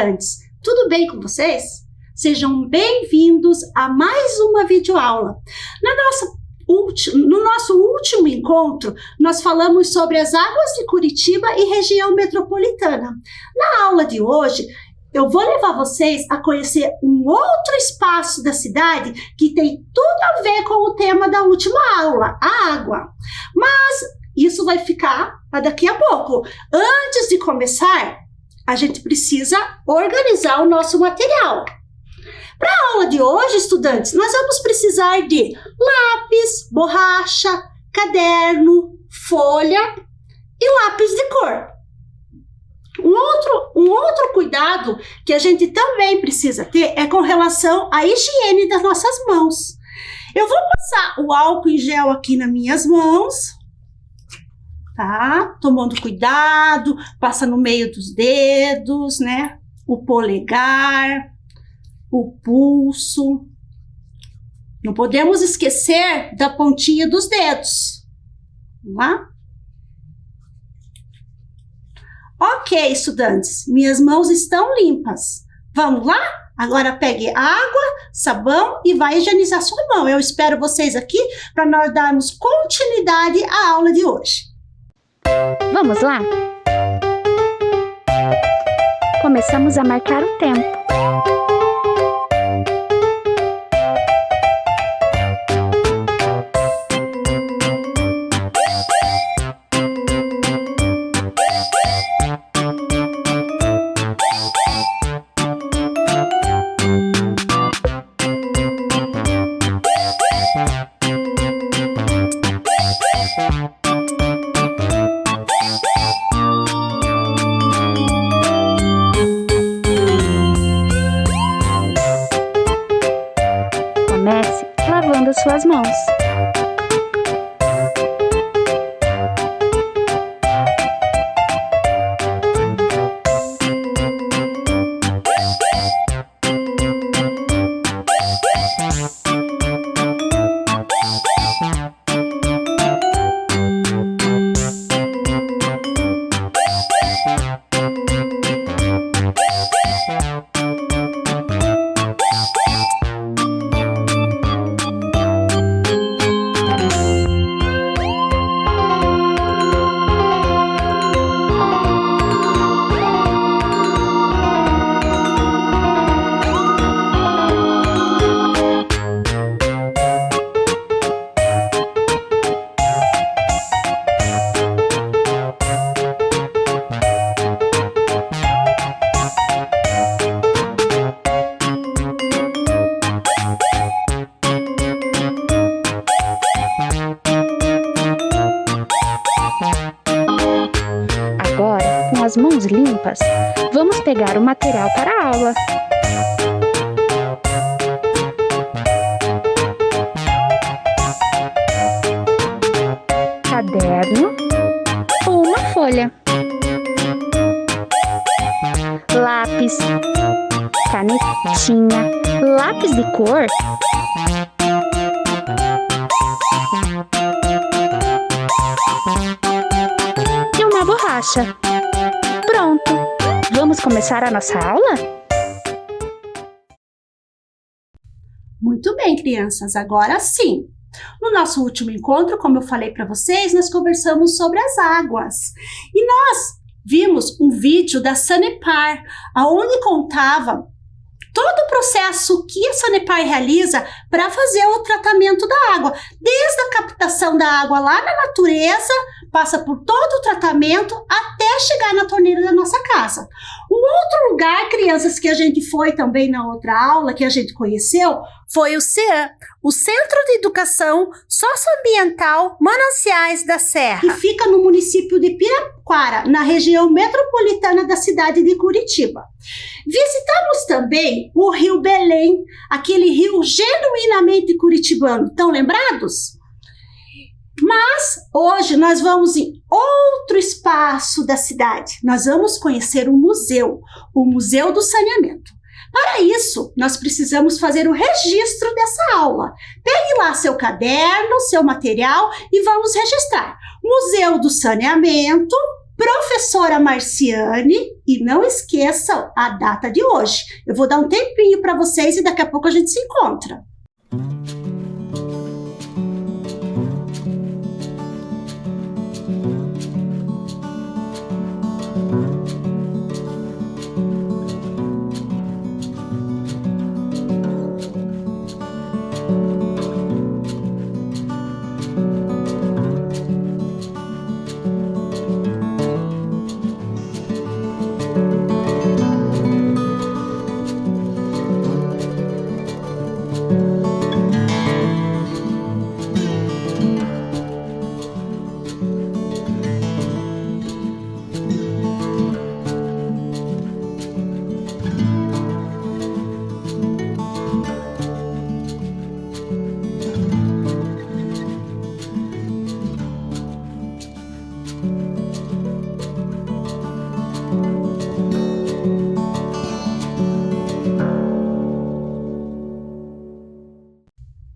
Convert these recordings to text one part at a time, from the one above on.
estudantes! Tudo bem com vocês? Sejam bem-vindos a mais uma videoaula. No nosso último encontro, nós falamos sobre as águas de Curitiba e região metropolitana. Na aula de hoje, eu vou levar vocês a conhecer um outro espaço da cidade que tem tudo a ver com o tema da última aula, a água. Mas isso vai ficar para daqui a pouco. Antes de começar, a gente precisa organizar o nosso material. Para a aula de hoje, estudantes, nós vamos precisar de lápis, borracha, caderno, folha e lápis de cor. Um outro cuidado que a gente também precisa ter é com relação à higiene das nossas mãos. Eu vou passar o álcool em gel aqui nas minhas mãos, tá? Tomando cuidado, passa no meio dos dedos, né? O polegar, o pulso. Não podemos esquecer da pontinha dos dedos. Vamos lá? Ok, estudantes, minhas mãos estão limpas. Vamos lá? Agora pegue água, sabão e vai higienizar sua mão. Eu espero vocês aqui para nós darmos continuidade à aula de hoje. Vamos lá? Começamos a marcar o tempo. Comece lavando suas mãos. Agora, com as mãos limpas, vamos pegar o material para a aula. Caderno ou uma folha. Lápis, canetinha, lápis de cor. E uma borracha. Pronto! Vamos começar a nossa aula? Muito bem, crianças, agora sim. No nosso último encontro, como eu falei para vocês, nós conversamos sobre as águas. E nós vimos um vídeo da Sanepar, onde contava todo o processo que a Sanepar realiza para fazer o tratamento da água. Desde a captação da água lá na natureza, passa por todo o tratamento até chegar na torneira da nossa casa. Um outro lugar, crianças, que a gente foi também na outra aula, que a gente conheceu, foi o CEAM, o Centro de Educação Socioambiental Mananciais da Serra, que fica no município de Piraquara, na região metropolitana da cidade de Curitiba. Visitamos também o Rio Belém, aquele rio genuinamente curitibano. Estão lembrados? Mas hoje nós vamos em outro espaço da cidade. Nós vamos conhecer o Museu do Saneamento. Para isso, nós precisamos fazer o registro dessa aula. Pegue lá seu caderno, seu material e vamos registrar. Museu do Saneamento, professora Marciane, e não esqueçam a data de hoje. Eu vou dar um tempinho para vocês e daqui a pouco a gente se encontra.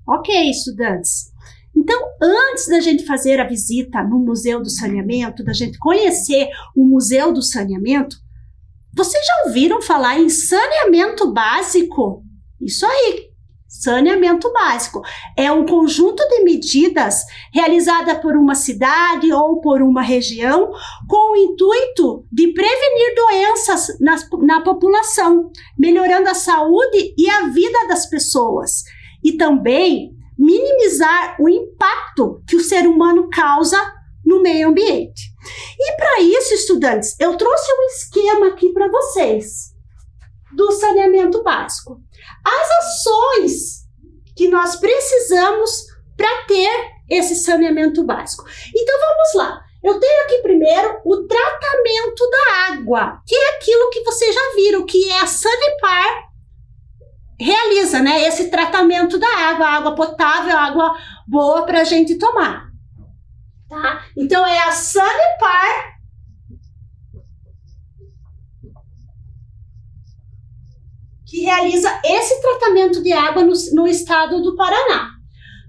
Ok, estudantes. Então, antes da gente fazer a visita no Museu do Saneamento, da gente conhecer o Museu do Saneamento, vocês já ouviram falar em saneamento básico? Isso aí, saneamento básico. É um conjunto de medidas realizada por uma cidade ou por uma região com o intuito de prevenir doenças na população, melhorando a saúde e a vida das pessoas. E também minimizar o impacto que o ser humano causa no meio ambiente. E para isso, estudantes, eu trouxe um esquema aqui para vocês do saneamento básico. As ações que nós precisamos para ter esse saneamento básico. Então vamos lá. Eu tenho aqui primeiro o tratamento da água, que é aquilo que vocês já viram, que é a Sanepar realiza, né, esse tratamento da água potável, água boa para a gente tomar, tá? Então é a Sanepar que realiza esse tratamento de água no estado do Paraná.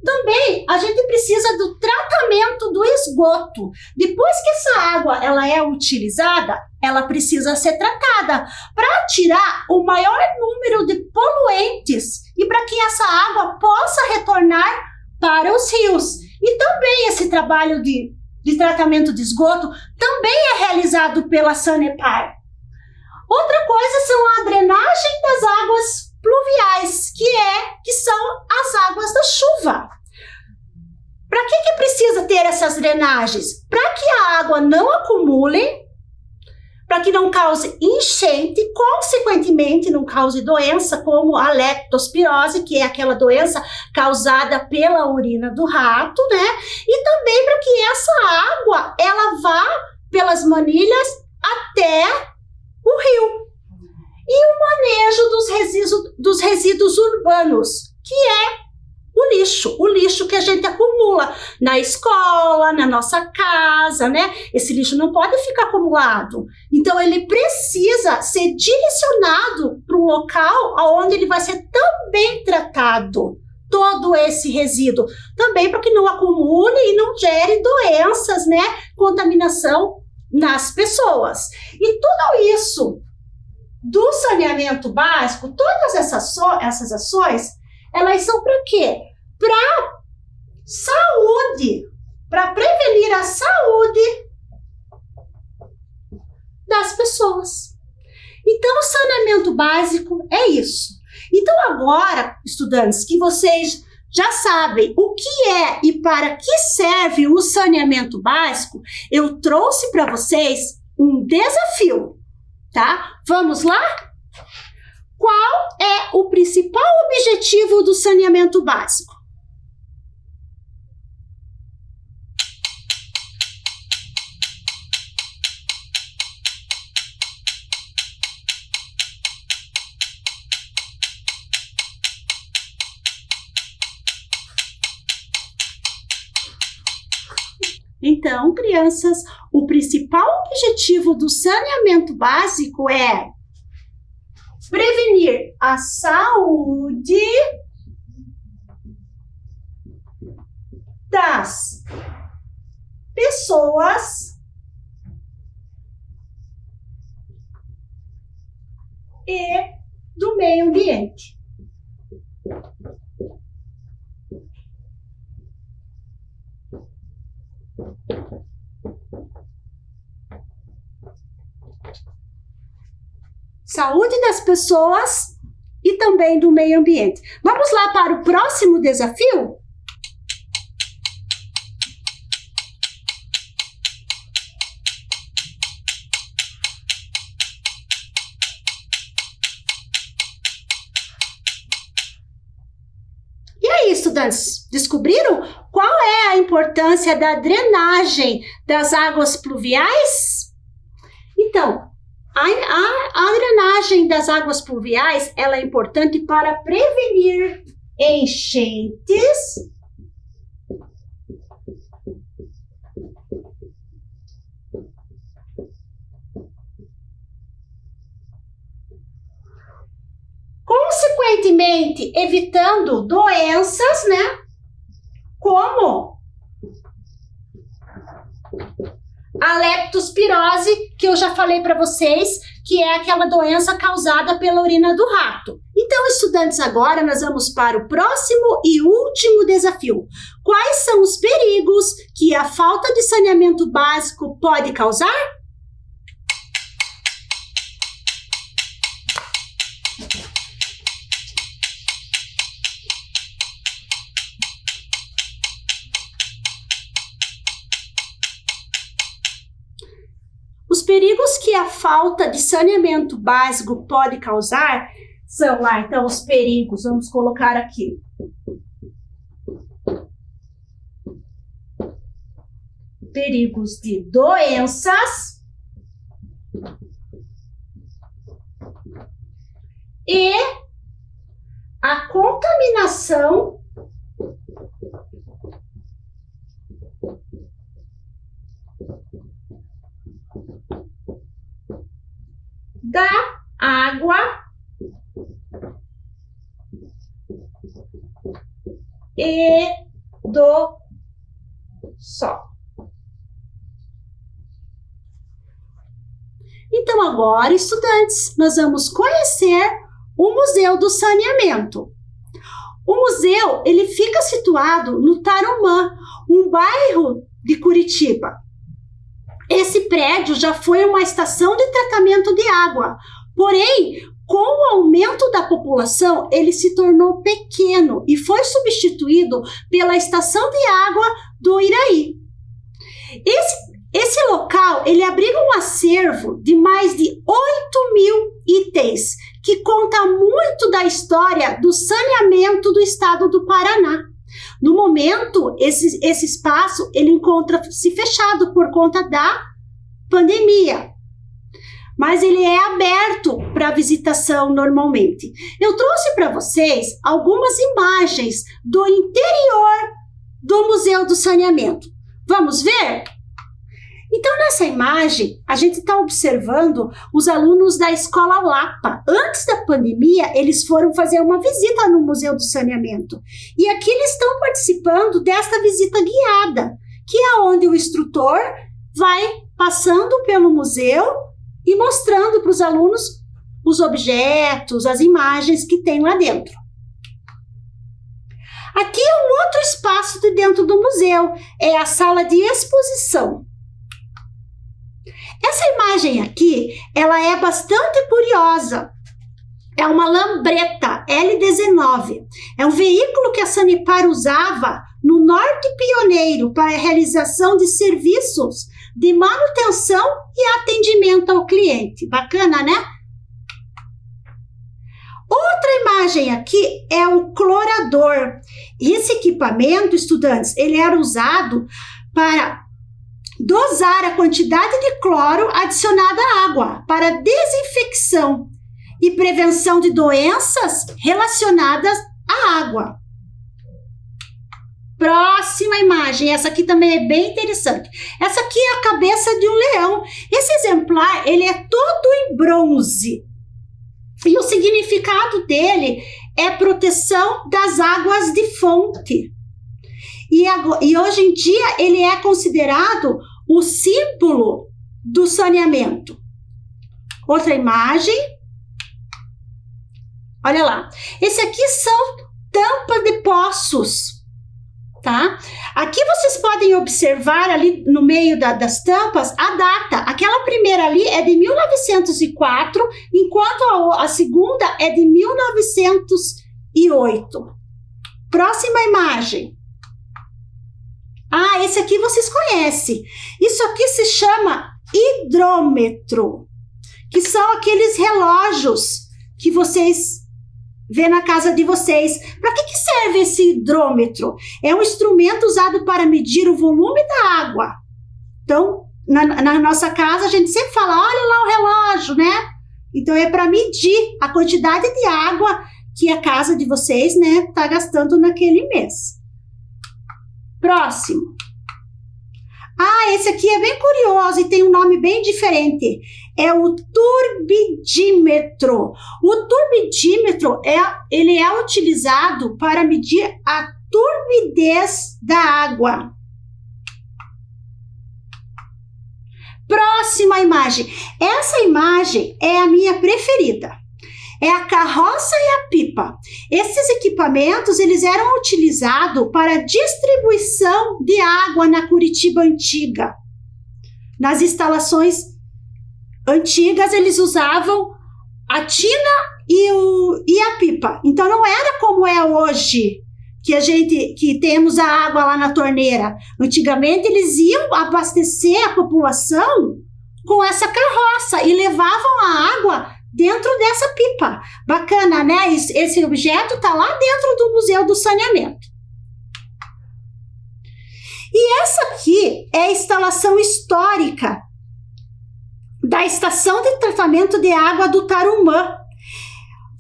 Também a gente precisa do tratamento do esgoto. Depois que essa água ela é utilizada, ela precisa ser tratada para tirar o maior número de poluentes e para que essa água possa retornar para os rios. E também esse trabalho de tratamento de esgoto também é realizado pela Sanepar. Outra coisa são a drenagem das águas pluviais, que são as águas da chuva. Para que precisa ter essas drenagens? Para que a água não acumule, para que não cause enchente, consequentemente não cause doença como a leptospirose, que é aquela doença causada pela urina do rato, né? E também para que essa água ela vá pelas manilhas até o rio. E o manejo dos resíduos urbanos, que é o lixo que a gente acumula na escola, na nossa casa, né? Esse lixo não pode ficar acumulado. Então, ele precisa ser direcionado para um local onde ele vai ser também tratado, todo esse resíduo. Também para que não acumule e não gere doenças, né? Contaminação nas pessoas. E tudo isso do saneamento básico, todas essas ações, elas são para quê? Para saúde, para prevenir a saúde das pessoas. Então, o saneamento básico é isso. Então, agora, estudantes, que vocês já sabem o que é e para que serve o saneamento básico, eu trouxe para vocês um desafio, tá? Vamos lá? Qual é o principal objetivo do saneamento básico? Então, crianças, o principal objetivo do saneamento básico é prevenir a saúde das pessoas e do meio ambiente. Saúde das pessoas e também do meio ambiente. Vamos lá para o próximo desafio? E aí, estudantes, descobriram qual é a importância da drenagem das águas pluviais? Então, a drenagem das águas pluviais, ela é importante para prevenir enchentes consequentemente evitando doenças, né? Como a leptospirose, que eu já falei para vocês, que é aquela doença causada pela urina do rato. Então, estudantes, agora nós vamos para o próximo e último desafio. Quais são os perigos que a falta de saneamento básico pode causar? Os perigos que a falta de saneamento básico pode causar são lá, então, os perigos, vamos colocar aqui. Perigos de doenças e a contaminação da água e do sol. Então, agora, estudantes, nós vamos conhecer o Museu do Saneamento. O museu, ele fica situado no Tarumã, um bairro de Curitiba. Esse prédio já foi uma estação de tratamento de água, porém, com o aumento da população, ele se tornou pequeno e foi substituído pela estação de água do Iraí. Esse local, ele abriga um acervo de mais de 8.000 itens, que conta muito da história do saneamento do estado do Paraná. No momento, esse espaço ele encontra-se fechado por conta da pandemia, mas ele é aberto para visitação normalmente. Eu trouxe para vocês algumas imagens do interior do Museu do Saneamento. Vamos ver? Então, nessa imagem, a gente está observando os alunos da Escola Lapa. Antes da pandemia, eles foram fazer uma visita no Museu do Saneamento. E aqui eles estão participando desta visita guiada, que é onde o instrutor vai passando pelo museu e mostrando para os alunos os objetos, as imagens que tem lá dentro. Aqui é um outro espaço de dentro do museu, é a sala de exposição. Essa imagem aqui, ela é bastante curiosa. É uma lambreta L19. É um veículo que a Sanepar usava no Norte Pioneiro para a realização de serviços de manutenção e atendimento ao cliente. Bacana, né? Outra imagem aqui é o clorador. Esse equipamento, estudantes, ele era usado para dosar a quantidade de cloro adicionada à água para desinfecção e prevenção de doenças relacionadas à água. Próxima imagem, essa aqui também é bem interessante. Essa aqui é a cabeça de um leão. Esse exemplar, ele é todo em bronze. E o significado dele é proteção das águas de fonte. E hoje em dia ele é considerado o símbolo do saneamento. Outra imagem. Olha lá. Esse aqui são tampas de poços, tá? Aqui vocês podem observar ali no meio das tampas a data. Aquela primeira ali é de 1904, enquanto a segunda é de 1908. Próxima imagem. Ah, esse aqui vocês conhecem. Isso aqui se chama hidrômetro, que são aqueles relógios que vocês vê na casa de vocês. Para que serve esse hidrômetro? É um instrumento usado para medir o volume da água. Então, na nossa casa, a gente sempre fala, olha lá o relógio, né? Então, é para medir a quantidade de água que a casa de vocês, né, tá gastando naquele mês. Próximo. Ah, esse aqui é bem curioso e tem um nome bem diferente. É o turbidímetro. O turbidímetro ele é utilizado para medir a turbidez da água. Próxima imagem. Essa imagem é a minha preferida. É a carroça e a pipa. Esses equipamentos, eles eram utilizados para distribuição de água na Curitiba antiga. Nas instalações antigas, eles usavam a tina e a pipa. Então, não era como é hoje, que temos a água lá na torneira. Antigamente, eles iam abastecer a população com essa carroça e levavam a água dentro dessa pipa. Bacana, né? Esse objeto está lá dentro do Museu do Saneamento. E essa aqui é a instalação histórica da Estação de Tratamento de Água do Tarumã.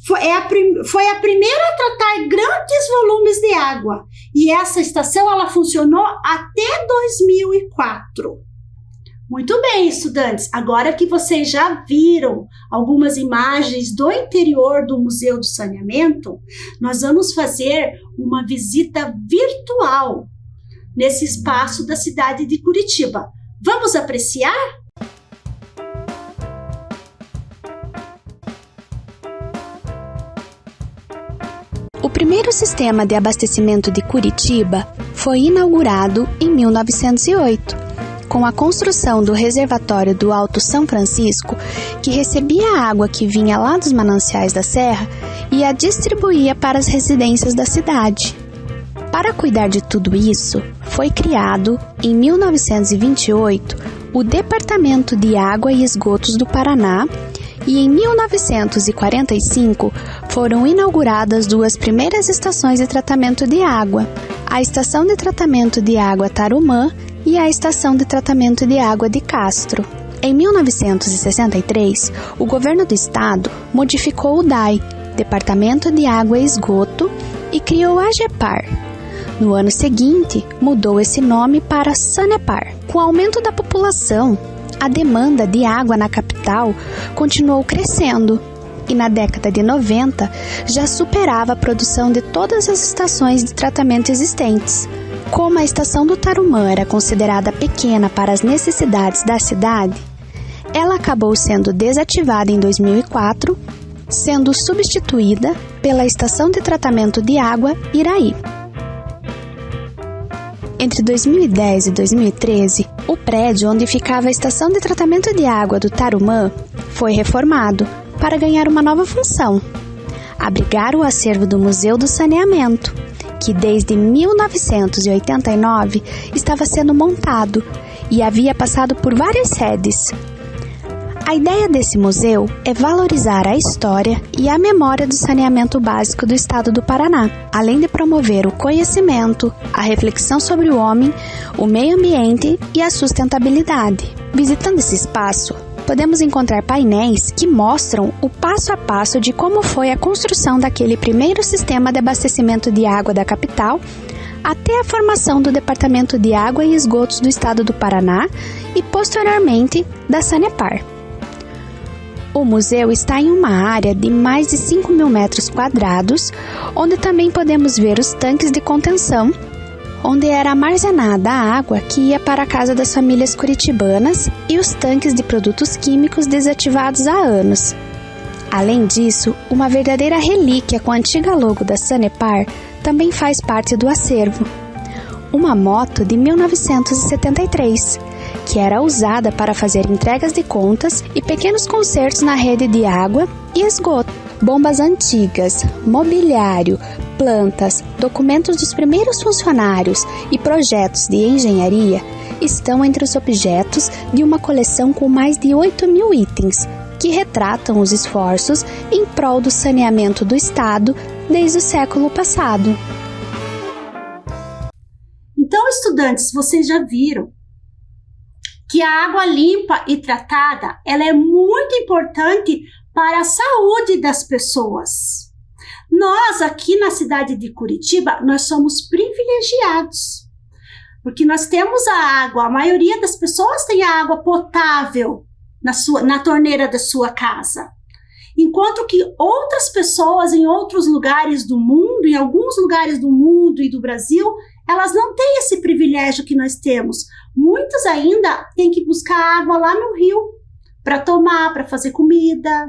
Foi a primeira a tratar grandes volumes de água. E essa estação ela funcionou até 2004. Muito bem, estudantes. Agora que vocês já viram algumas imagens do interior do Museu do Saneamento, nós vamos fazer uma visita virtual nesse espaço da cidade de Curitiba. Vamos apreciar? O primeiro sistema de abastecimento de Curitiba foi inaugurado em 1908. Com a construção do reservatório do Alto São Francisco, que recebia a água que vinha lá dos mananciais da serra e a distribuía para as residências da cidade. Para cuidar de tudo isso, foi criado, em 1928, o Departamento de Água e Esgotos do Paraná e, em 1945, foram inauguradas duas primeiras estações de tratamento de água, a Estação de Tratamento de Água Tarumã e a Estação de Tratamento de Água de Castro. Em 1963, o governo do estado modificou o DAI, Departamento de Água e Esgoto, e criou a AGEPAR. No ano seguinte, mudou esse nome para SANEPAR. Com o aumento da população, a demanda de água na capital continuou crescendo e na década de 90 já superava a produção de todas as estações de tratamento existentes. Como a estação do Tarumã era considerada pequena para as necessidades da cidade, ela acabou sendo desativada em 2004, sendo substituída pela Estação de Tratamento de Água Iraí. Entre 2010 e 2013, o prédio onde ficava a Estação de Tratamento de Água do Tarumã foi reformado para ganhar uma nova função: abrigar o acervo do Museu do Saneamento, que desde 1989 estava sendo montado e havia passado por várias sedes. A ideia desse museu é valorizar a história e a memória do saneamento básico do estado do Paraná, além de promover o conhecimento, a reflexão sobre o homem, o meio ambiente e a sustentabilidade. Visitando esse espaço, podemos encontrar painéis que mostram o passo a passo de como foi a construção daquele primeiro sistema de abastecimento de água da capital, até a formação do Departamento de Água e Esgotos do Estado do Paraná e, posteriormente, da SANEPAR. O museu está em uma área de mais de 5.000 metros quadrados, onde também podemos ver os tanques de contenção, onde era armazenada a água que ia para a casa das famílias curitibanas, e os tanques de produtos químicos desativados há anos. Além disso, uma verdadeira relíquia com a antiga logo da Sanepar também faz parte do acervo. Uma moto de 1973, que era usada para fazer entregas de contas e pequenos consertos na rede de água e esgoto. Bombas antigas, mobiliário, plantas, documentos dos primeiros funcionários e projetos de engenharia estão entre os objetos de uma coleção com mais de 8.000 itens, que retratam os esforços em prol do saneamento do Estado desde o século passado. Então, estudantes, vocês já viram que a água limpa e tratada, ela é muito importante para a saúde das pessoas. Nós, aqui na cidade de Curitiba, nós somos privilegiados, porque nós temos a água, a maioria das pessoas tem a água potável na torneira da sua casa. Enquanto que outras pessoas em outros lugares do mundo, em alguns lugares do mundo e do Brasil, elas não têm esse privilégio que nós temos. Muitos ainda têm que buscar água lá no rio para tomar, para fazer comida.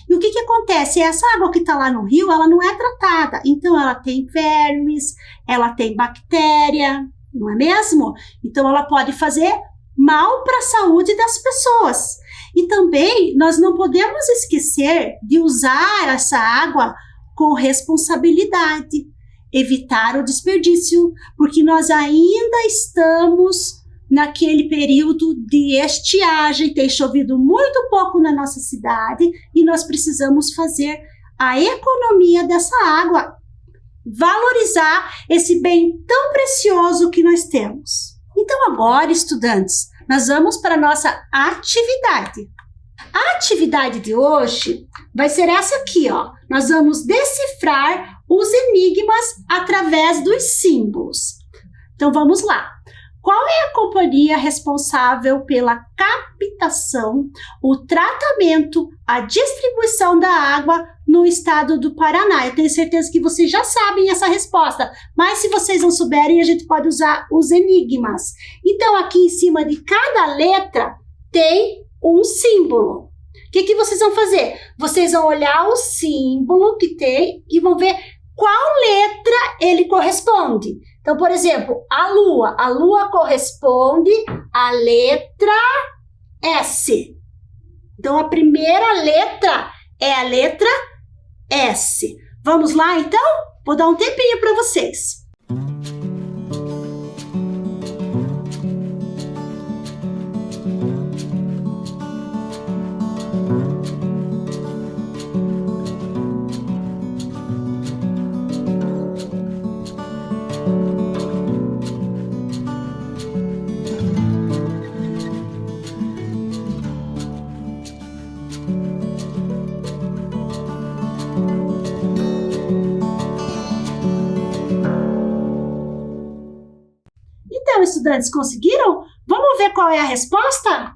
E o que acontece? Essa água que está lá no rio, ela não é tratada. Então, ela tem vermes, ela tem bactéria, não é mesmo? Então, ela pode fazer mal para a saúde das pessoas. E também, nós não podemos esquecer de usar essa água com responsabilidade. Evitar o desperdício, porque nós ainda estamos naquele período de estiagem, tem chovido muito pouco na nossa cidade e nós precisamos fazer a economia dessa água, valorizar esse bem tão precioso que nós temos. Então agora, estudantes, nós vamos para a nossa atividade. A atividade de hoje vai ser essa aqui, ó. Nós vamos decifrar os enigmas através dos símbolos. Então vamos lá. Qual é a companhia responsável pela captação, o tratamento, a distribuição da água no estado do Paraná? Eu tenho certeza que vocês já sabem essa resposta, mas se vocês não souberem, a gente pode usar os enigmas. Então aqui em cima de cada letra tem um símbolo. O que vocês vão fazer? Vocês vão olhar o símbolo que tem e vão ver qual letra ele corresponde. Então, por exemplo, a Lua corresponde à letra S. Então, a primeira letra é a letra S. Vamos lá, então? Vou dar um tempinho para vocês. Estudantes, conseguiram? Vamos ver qual é a resposta?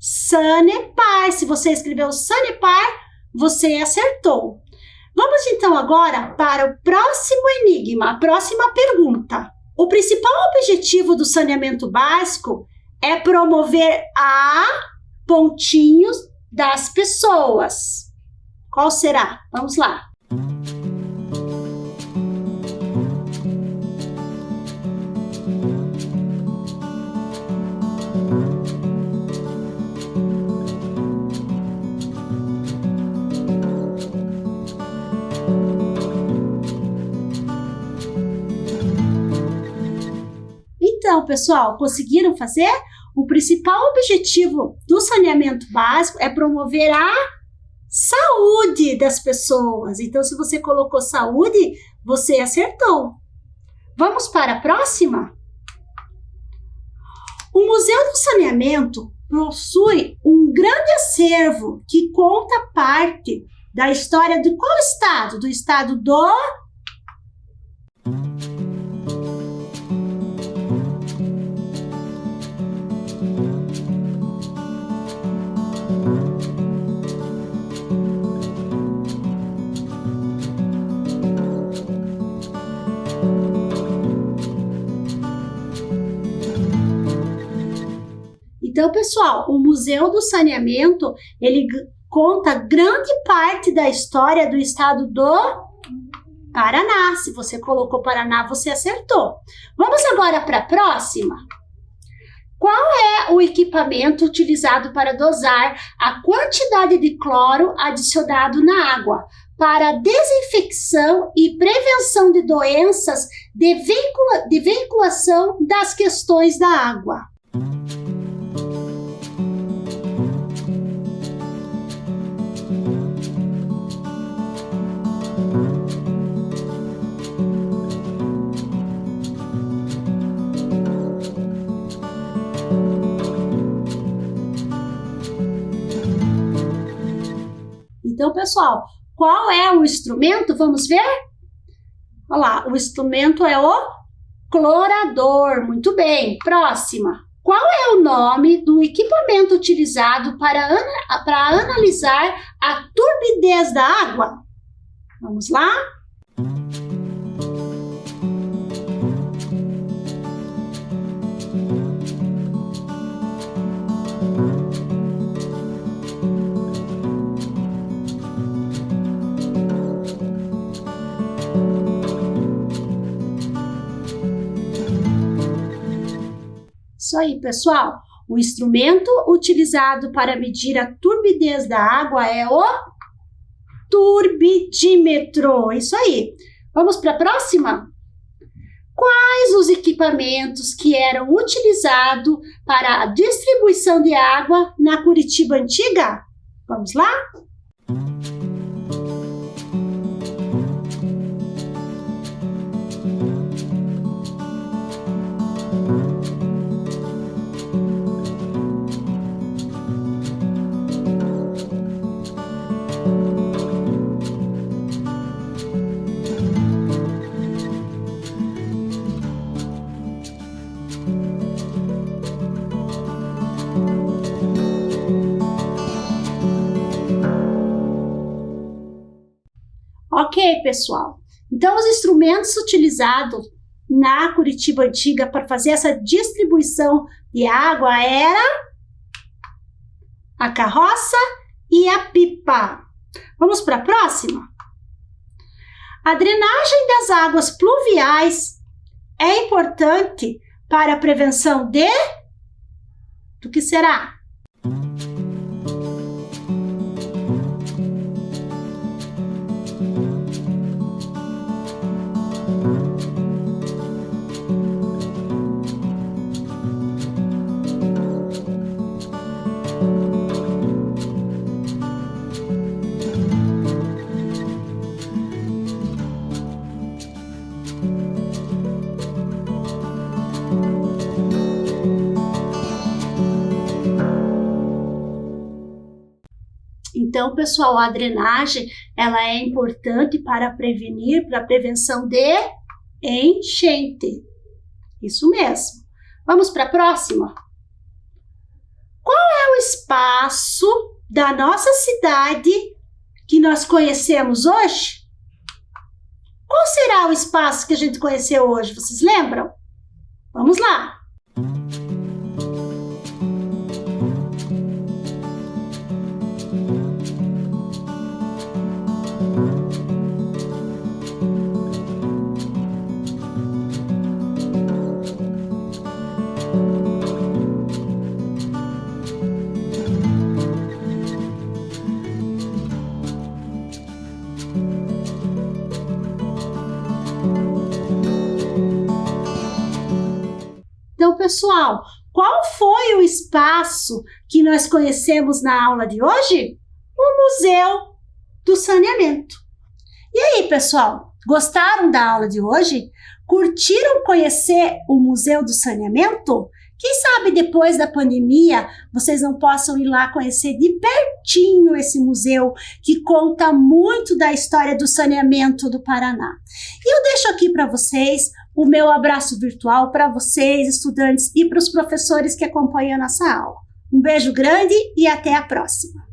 Sanepar. Se você escreveu Sanepar, você acertou. Vamos então agora para o próximo enigma, a próxima pergunta. O principal objetivo do saneamento básico é promover a pontinhos das pessoas. Qual será? Vamos lá. Então, pessoal, conseguiram fazer? O principal objetivo do saneamento básico é promover a saúde das pessoas. Então, se você colocou saúde, você acertou. Vamos para a próxima? O Museu do Saneamento possui um grande acervo que conta parte da história de qual estado? Do estado do... Então, pessoal, o Museu do Saneamento, ele conta grande parte da história do estado do Paraná. Se você colocou Paraná, você acertou. Vamos agora para a próxima. Qual é o equipamento utilizado para dosar a quantidade de cloro adicionado na água para desinfecção e prevenção de doenças de veiculação das questões da água? Então, pessoal, qual é o instrumento? Vamos ver? Olha lá, o instrumento é o clorador. Muito bem. Próxima. Qual é o nome do equipamento utilizado para analisar a turbidez da água? Vamos lá? Isso aí, pessoal. O instrumento utilizado para medir a turbidez da água é o turbidímetro. Isso aí. Vamos para a próxima? Quais os equipamentos que eram utilizados para a distribuição de água na Curitiba Antiga? Vamos lá? Ok, pessoal. Então, os instrumentos utilizados na Curitiba Antiga para fazer essa distribuição de água era a carroça e a pipa. Vamos para a próxima? A drenagem das águas pluviais é importante para a prevenção do que será? Então, pessoal, a drenagem ela é importante para a prevenção de enchente. Isso mesmo. Vamos para a próxima? Qual é o espaço da nossa cidade que nós conhecemos hoje? Qual será o espaço que a gente conheceu hoje? Vocês lembram? Vamos lá! Então, pessoal, qual foi o espaço que nós conhecemos na aula de hoje? O Museu do Saneamento. E aí, pessoal, gostaram da aula de hoje? Curtiram conhecer o Museu do Saneamento? Quem sabe depois da pandemia vocês não possam ir lá conhecer de pertinho esse museu que conta muito da história do saneamento do Paraná. E eu deixo aqui para vocês o meu abraço virtual para vocês, estudantes, e para os professores que acompanham a nossa aula. Um beijo grande e até a próxima!